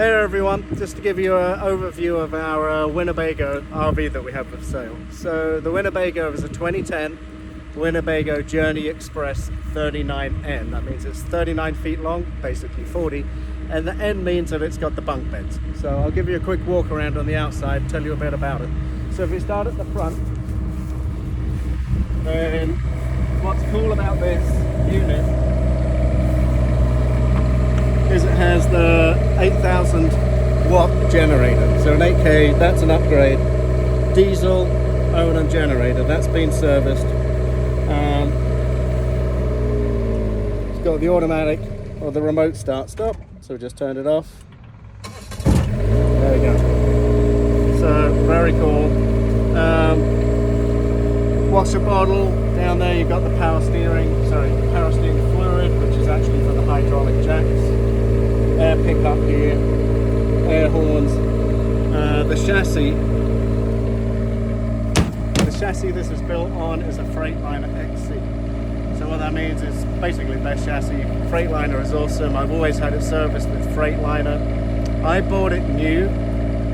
Hey everyone, just to give you an overview of our Winnebago RV that we have for sale. So the Winnebago is a 2010 Winnebago Journey Express 39N. That means it's 39 feet long, basically 40, and the N means that it's got the bunk beds. So I'll give you a quick walk around on the outside, tell you a bit about it. So if we start at the front, then what's cool about this unit is it has the 8,000 watt generator. So an 8K, that's an upgrade. Diesel owner generator, that's been serviced. It's got the automatic or the remote start stop, so just turn it off. There we go. So very cool. Washer bottle down there. You've got the power steering fluid, which is actually for the hydraulic jacks. Air pickup here, air horns. The chassis this is built on is a Freightliner XC. So what that means is basically best chassis. Freightliner is awesome. I've always had it serviced with Freightliner. I bought it new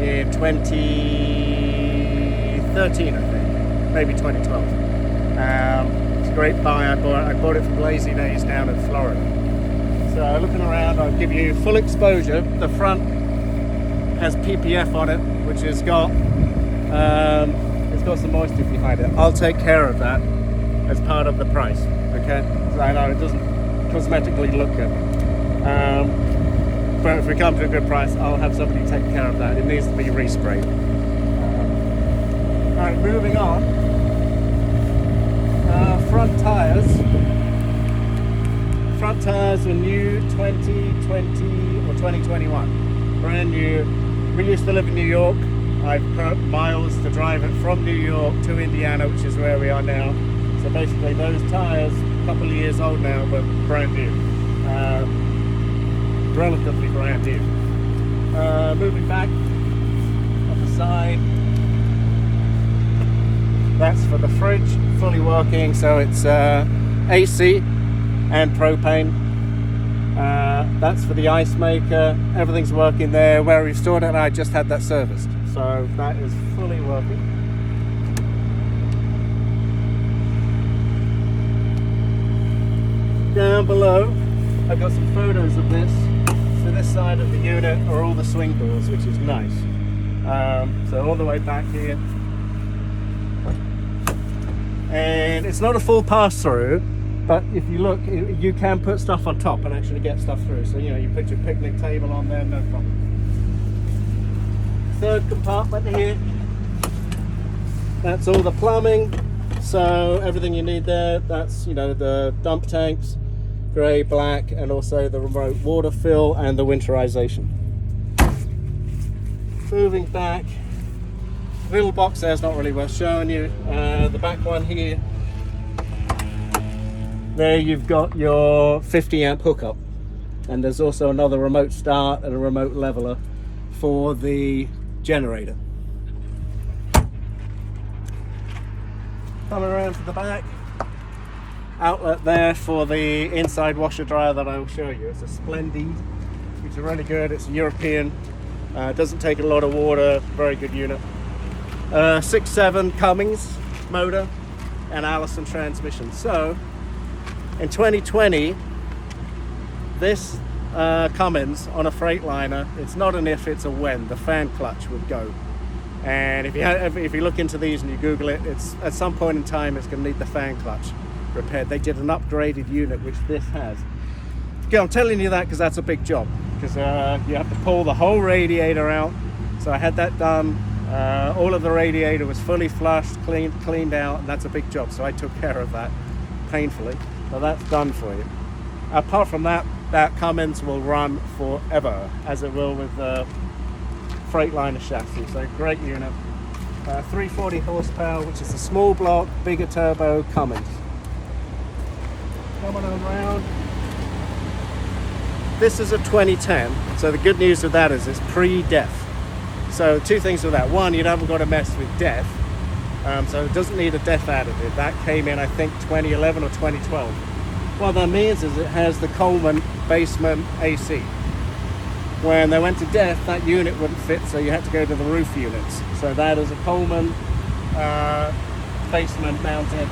in 2013, I think, maybe 2012. It's a great buy. I bought it from Lazy Days down in Florida. So looking around, I'll give you full exposure. The front has PPF on it, which has got it's got some moisture behind it. I'll take care of that as part of the price. Okay, so I know it doesn't cosmetically look good, but if we come to a good price, I'll have somebody take care of that. It needs to be resprayed. All right, moving on. Front tires. Front tires are new 2020 or 2021, brand new. We used to live in New York. I've put miles to drive it from New York to Indiana, which is where we are now. So basically those tires, a couple of years old now, but brand new. Relatively brand new. Moving back on the side, that's for the fridge, fully working, so it's AC and propane. That's for the ice maker. Everything's working there. Where we've stored it, I just had that serviced, so that is fully working. Down below, I've got some photos of this. So this side of the unit are all the swing doors, which is nice. So all the way back here, and it's not a full pass-through. But if you look, you can put stuff on top and actually get stuff through. So, you know, you put your picnic table on there, no problem. Third compartment here, that's all the plumbing. So everything you need there, that's, you know, the dump tanks, grey, black, and also the remote water fill and the winterization. Moving back, little box there's not really worth showing you. The back one here, there you've got your 50 amp hookup, and there's also another remote start and a remote leveler for the generator. Coming around to the back, outlet there for the inside washer dryer that I will show you. It's a Splendid, which is really good. It's a European, doesn't take a lot of water, very good unit. 6.7 Cummins motor and Allison transmission. So in 2020, this Cummins on a Freightliner, it's not an if, it's a when. The fan clutch would go. And if you look into these and you Google it, it's at some point in time it's going to need the fan clutch repaired. They did an upgraded unit, which this has. Okay, I'm telling you that because that's a big job. Because you have to pull the whole radiator out. So I had that done. All of the radiator was fully flushed, cleaned out, and that's a big job. So I took care of that painfully. So that's done for you. Apart from that, that Cummins will run forever, as it will with the Freightliner chassis. So great unit. 340 horsepower, which is a small block, bigger turbo Cummins. Coming on around. This is a 2010. So the good news with that is it's pre-DEF. So two things with that. One, you haven't got to mess with DEF. So it doesn't need a DEF additive. That came in, I think, 2011 or 2012. What that means is it has the Coleman basement AC. when they went to death, that unit wouldn't fit, so you had to go to the roof units. So that is a Coleman basement mounted,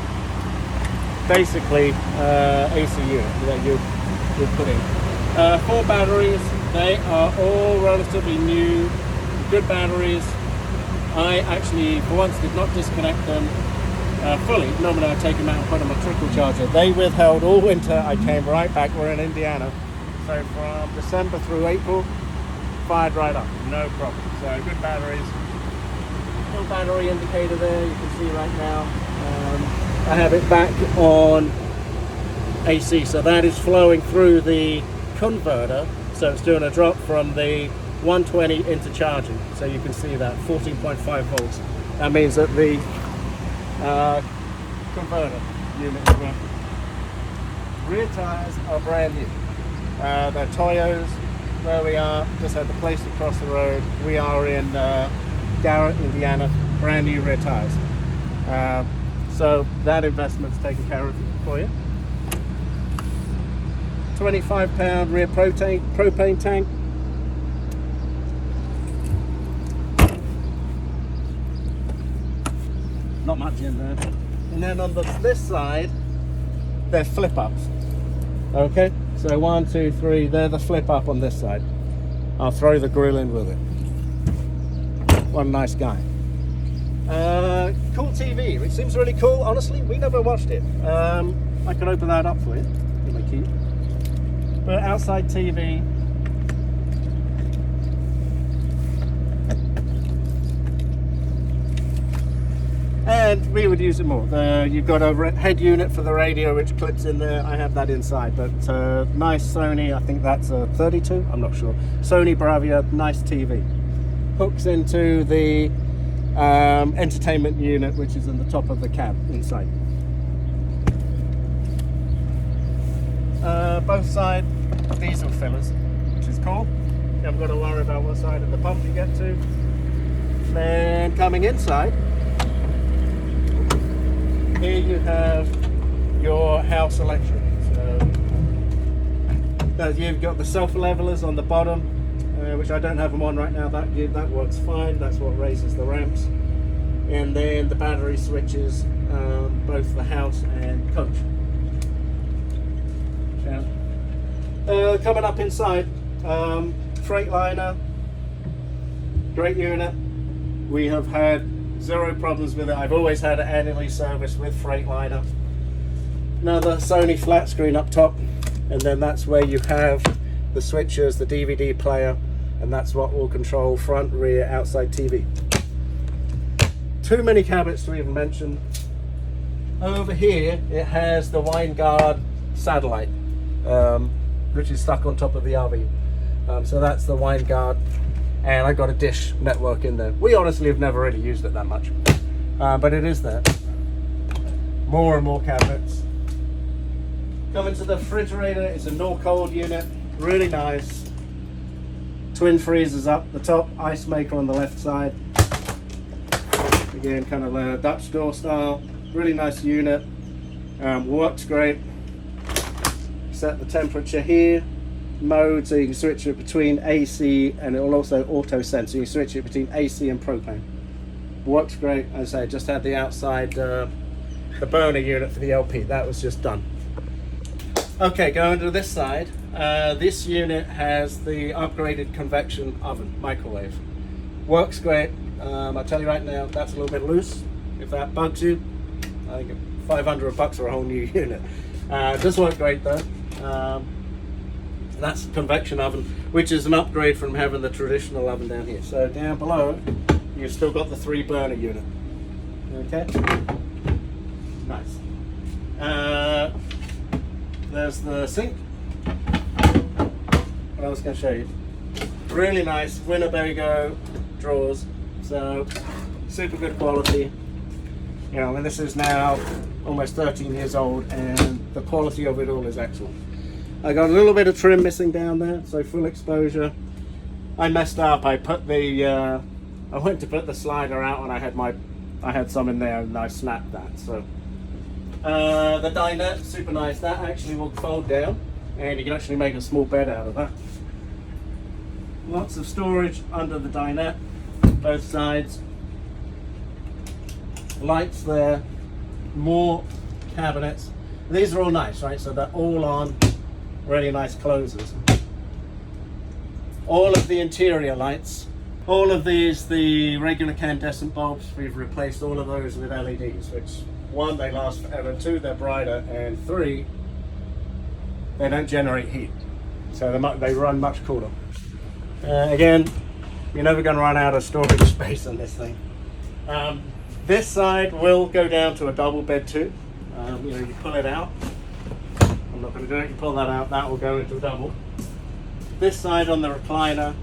basically AC unit that you put in. 4 batteries. They are all relatively new, good batteries. I actually, for once, did not disconnect them fully. Normally I take them out and put them on a trickle charger. They withheld all winter. I came right back. We're in Indiana. So from December through April, fired right up, no problem. So good batteries. Full battery indicator there, you can see right now. I have it back on AC, so that is flowing through the converter. So it's doing a drop from the 120 into charging. So you can see that 14.5 volts. That means that the converter unit is working. Rear tires are brand new. They're Toyos. Where we are, just had the place across the road. We are in Garrett, Indiana, brand new rear tires. So that investment's taken care of for you. 25-pound rear propane tank. Not much in there. And then on this side, they're flip-ups. Okay, so 1, 2, 3, they're the flip-up on this side. I'll throw the grill in with it. What a nice guy. Cool TV, which seems really cool. Honestly, we never watched it. I can open that up for you. Get my key. But outside TV. And we would use it more. You've got a head unit for the radio which clips in there. I have that inside, but nice Sony, I think that's a 32, I'm not sure. Sony Bravia, nice TV. Hooks into the entertainment unit which is in the top of the cab inside. Both side diesel fillers, which is cool. You haven't got to worry about what side of the pump you get to. Then coming inside, here you have your house electric. So you've got the self-levelers on the bottom, which I don't have them on right now. That works fine. That's what raises the ramps. And then the battery switches, both the house and coach. Coming up inside, Freightliner, great unit. We have had 0 problems with it. I've always had it annually serviced with Freightliner. Another Sony flat screen up top, and then that's where you have the switches, the DVD player, and that's what will control front, rear, outside TV. Too many cabinets to even mention. Over here it has the Winnebago satellite, which is stuck on top of the RV. So that's the Winnebago. And I got a dish network in there. We honestly have never really used it that much, but it is there. More and more cabinets. Coming to the refrigerator, it's a Norcold unit, really nice. Twin freezers up the top, ice maker on the left side. Again, kind of a Dutch door style, really nice unit. Works great. Set the temperature here. Mode, so you can switch it between AC, and it will also auto sense, so you can switch it between AC and propane. Works great. As I say, just had the outside the burner unit for the LP. That was just done. Okay, going to this side. This unit has the upgraded convection oven microwave. Works great. I'll tell you right now, that's a little bit loose. If that bugs you, I think $500 for a whole new unit. Does work great though. That's convection oven, which is an upgrade from having the traditional oven down here. So down below, you've still got the 3 burner unit. Okay, nice. There's the sink. What I was going to show you. Really nice Winnebago drawers. So super good quality. You know, and this is now almost 13 years old, and the quality of it all is excellent. I got a little bit of trim missing down there, so full exposure. I messed up. I went to put the slider out, and I had some in there, and I snapped that. So the dinette, super nice. That actually will fold down, and you can actually make a small bed out of that. Lots of storage under the dinette, both sides. Lights there, more cabinets. These are all nice, right? So they're all on really nice closers. All of the interior lights, all of these, the regular incandescent bulbs, we've replaced all of those with LEDs, which, one, they last forever, two, they're brighter, and three, they don't generate heat. So they run much cooler. Again, you're never going to run out of storage space on this thing. This side will go down to a double bed too. You pull it out. I'm not going to do it. You pull that out, that will go into a double. This side on the recliner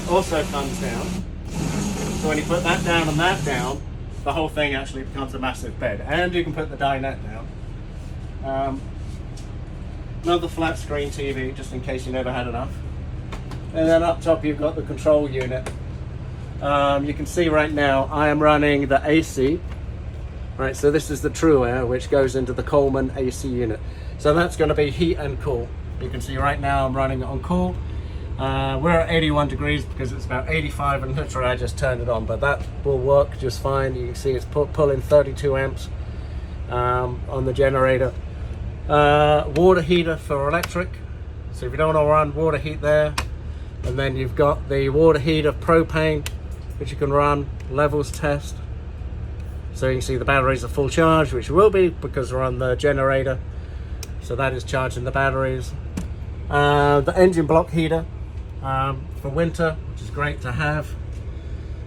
also comes down. So when you put that down and that down, the whole thing actually becomes a massive bed. And you can put the dinette down. Another flat screen TV, just in case you never had enough. And then up top you've got the control unit. You can see right now I am running the AC. Right, so this is the True Air, which goes into the Coleman AC unit. So that's going to be heat and cool. You can see right now I'm running it on cool. We're at 81 degrees because it's about 85 and literally I just turned it on, but that will work just fine. You can see it's pulling 32 amps on the generator. Water heater for electric, so if you don't want to run water heat there. And then you've got the water heater propane, which you can run levels test. So you can see the batteries are full charge, which will be because we're on the generator. So that is charging the batteries. The engine block heater for winter, which is great to have.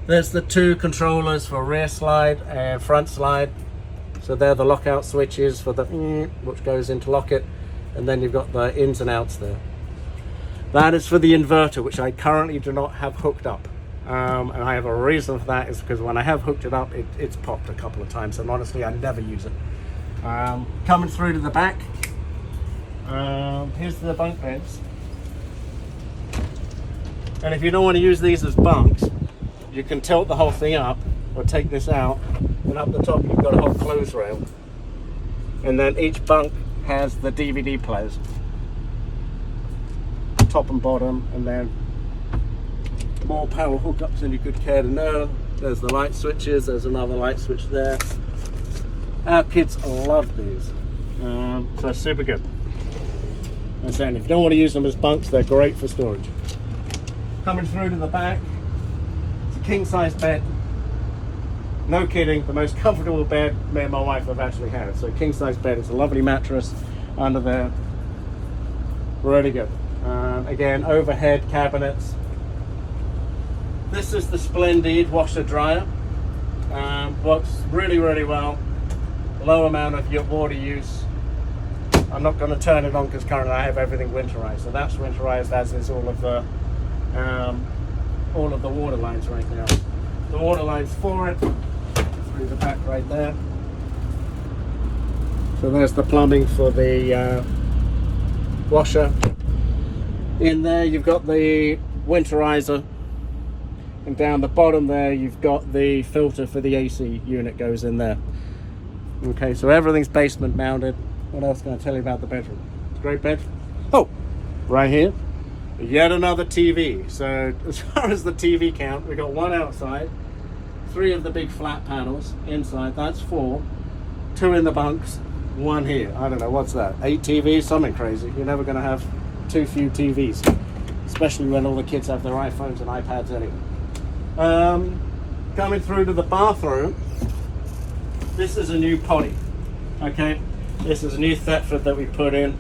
There's the two controllers for rear slide and front slide. So they're the lockout switches for the which goes into lock it. And then you've got the ins and outs there. That is for the inverter, which I currently do not have hooked up. And I have a reason for that, is because when I have hooked it up, it's popped a couple of times, and honestly, I never use it. Coming through to the back, here's the bunk beds. And if you don't want to use these as bunks, you can tilt the whole thing up, or take this out, and up the top you've got a whole clothes rail. And then each bunk has the DVD players. Top and bottom, and then more power hookups than you could care to know. There's the light switches, there's another light switch there. Our kids love these, so super good. I'm saying, if you don't want to use them as bunks, they're great for storage. Coming through to the back, it's a king size bed. No kidding, the most comfortable bed me and my wife have actually had. So king size bed, it's a lovely mattress under there, really good. Again, overhead cabinets. This is the Splendid washer dryer. Works really, really well. Low amount of water use. I'm not going to turn it on because currently I have everything winterized. So that's winterized, as is all of the water lines right now. The water lines for it through the back right there. So there's the plumbing for the washer. In there you've got the winterizer, and down the bottom there you've got the filter for the AC unit goes in there. Okay, so everything's basement mounted. What else can I tell you about the bedroom? It's a great bed. Oh, right here, yet another TV. So as far as the TV count, we've got one outside, 3 of the big flat panels inside, that's 4, 2 in the bunks, 1 here. I don't know, what's that, 8 TVs, something crazy. You're never going to have too few TVs, especially when all the kids have their iPhones and iPads anyway. Coming through to the bathroom, this is a new potty. Okay, this is a new Thetford that we put in,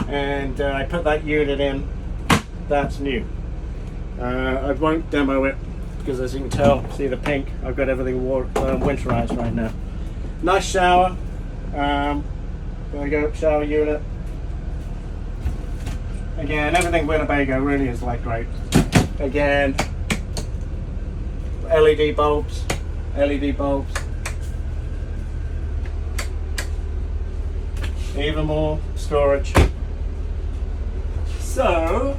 and I put that unit in. That's new. I won't demo it because, as you can tell, see the pink, I've got everything winterized right now. Nice shower. There we go, shower unit. Again, everything Winnebago really is like great. Again, LED bulbs. Even more storage. So,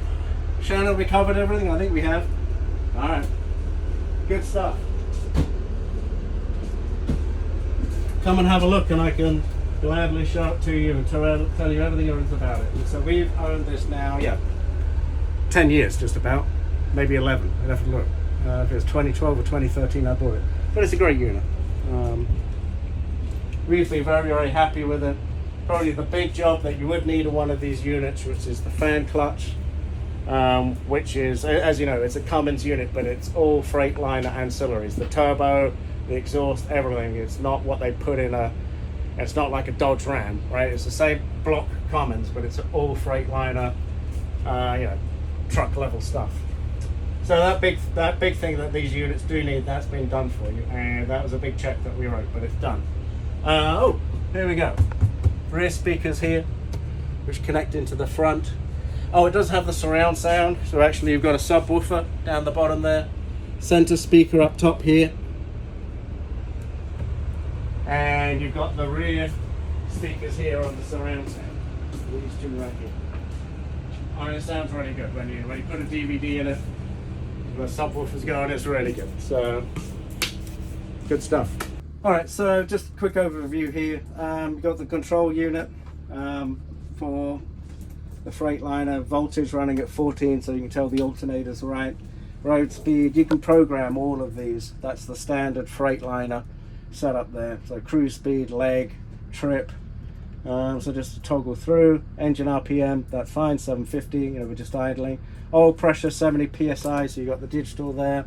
Shannon, we covered everything? I think we have. Alright. Good stuff. Come and have a look and I can gladly show it to you and tell you everything there is about it. And so we've owned this now, 10 years just about, maybe 11. I'd have to look. If it was 2012 or 2013 I bought it. But it's a great unit. Really very, very happy with it. Probably the big job that you would need in one of these units, which is the fan clutch, which is, as you know, it's a Cummins unit, but it's all Freightliner ancillaries. The turbo, the exhaust, everything. It's not what they put in it's not like a Dodge Ram, right? It's the same block Cummins, but it's all Freightliner, truck level stuff. So that big thing that these units do need, that's been done for you, and that was a big check that we wrote, but it's done. Oh, here we go. Rear speakers here, which connect into the front. Oh, it does have the surround sound, so actually you've got a subwoofer down the bottom there, center speaker up top here, and you've got the rear speakers here on the surround sound. These two right here. I mean, it sounds really good when you put a DVD in it. The subwoofer's going, it's really good. So, good stuff. Alright, so just a quick overview here. You've got the control unit for the Freightliner, voltage running at 14, so you can tell the alternator's right. Road speed, you can program all of these. That's the standard Freightliner setup there. So cruise speed, leg, trip. So just toggle through. Engine RPM, that's fine, 750, we're just idling. Oil pressure, 70 psi, so you got the digital there,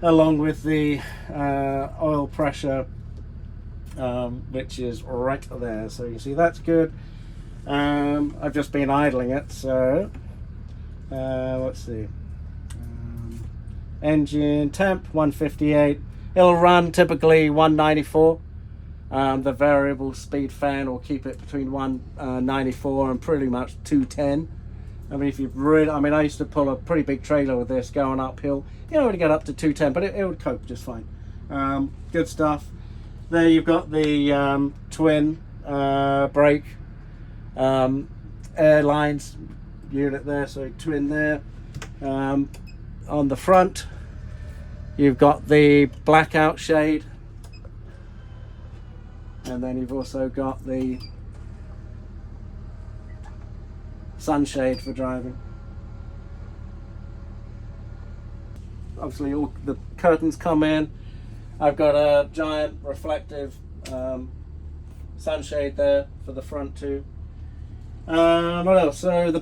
along with the oil pressure, which is right there. So you can see that's good. I've just been idling it, so let's see. Engine temp 158. It'll run typically 194. The variable speed fan will keep it between 194 and pretty much 210. I mean, if you really, I used to pull a pretty big trailer with this going uphill. You know, to get up to 210, but it would cope just fine. Good stuff. There you've got the twin brake airlines unit there, so twin there. On the front, you've got the blackout shade, and then you've also got the sunshade for driving. Obviously all the curtains come in. I've got a giant reflective sunshade there for the front too. What else? So on the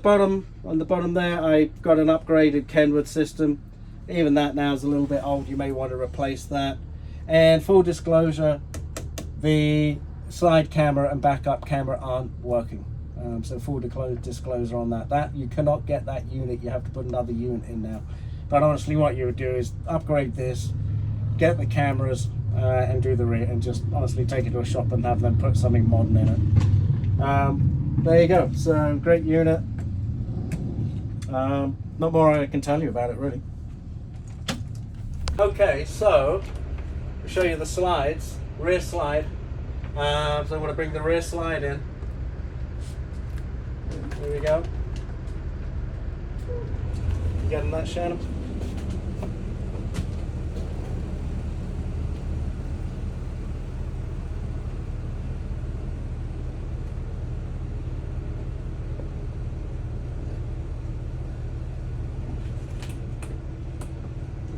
bottom there, I got an upgraded Kenwood system. Even that now is a little bit old, you may want to replace that. And full disclosure, the side camera and backup camera aren't working. So full disclosure on that. You cannot get that unit, you have to put another unit in now. But honestly, what you would do is upgrade this, get the cameras, and do the rear, and just honestly take it to a shop and have them put something modern in it. There you go. So great unit. Not more I can tell you about it really. Okay, so I'll show you the slides, rear slide. So I'm going to bring the rear slide in. There we go. You getting that, Shannon?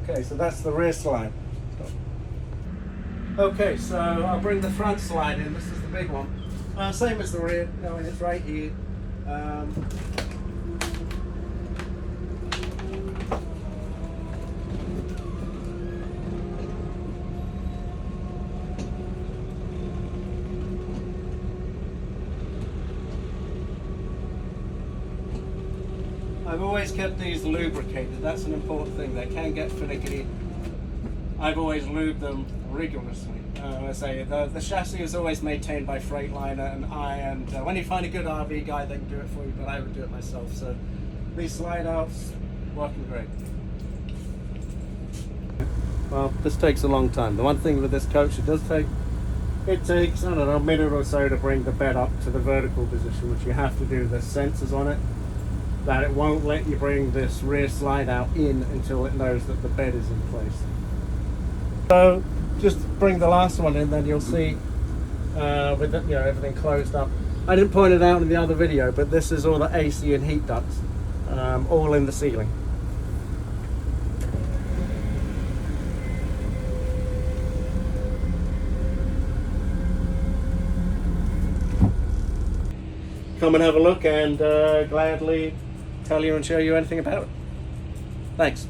Okay, so that's the rear slide. Okay, so I'll bring the front slide in. This is the big one. Same as the rear, and it's right here. I've always kept these lubricated. That's an important thing. They can get finicky. I've always lubed them rigorously. I say the chassis is always maintained by Freightliner, and when you find a good RV guy, they can do it for you, but I would do it myself. So these slide outs, working great. Well, this takes a long time. The one thing with this coach, it takes, I don't know, a minute or so to bring the bed up to the vertical position, which you have to do. There's sensors on it that it won't let you bring this rear slide out in until it knows that the bed is in place. So just bring the last one in, then you'll see with the, everything closed up. I didn't point it out in the other video, but this is all the AC and heat ducts. all in the ceiling. Come and have a look, and gladly tell you and show you anything about it. Thanks.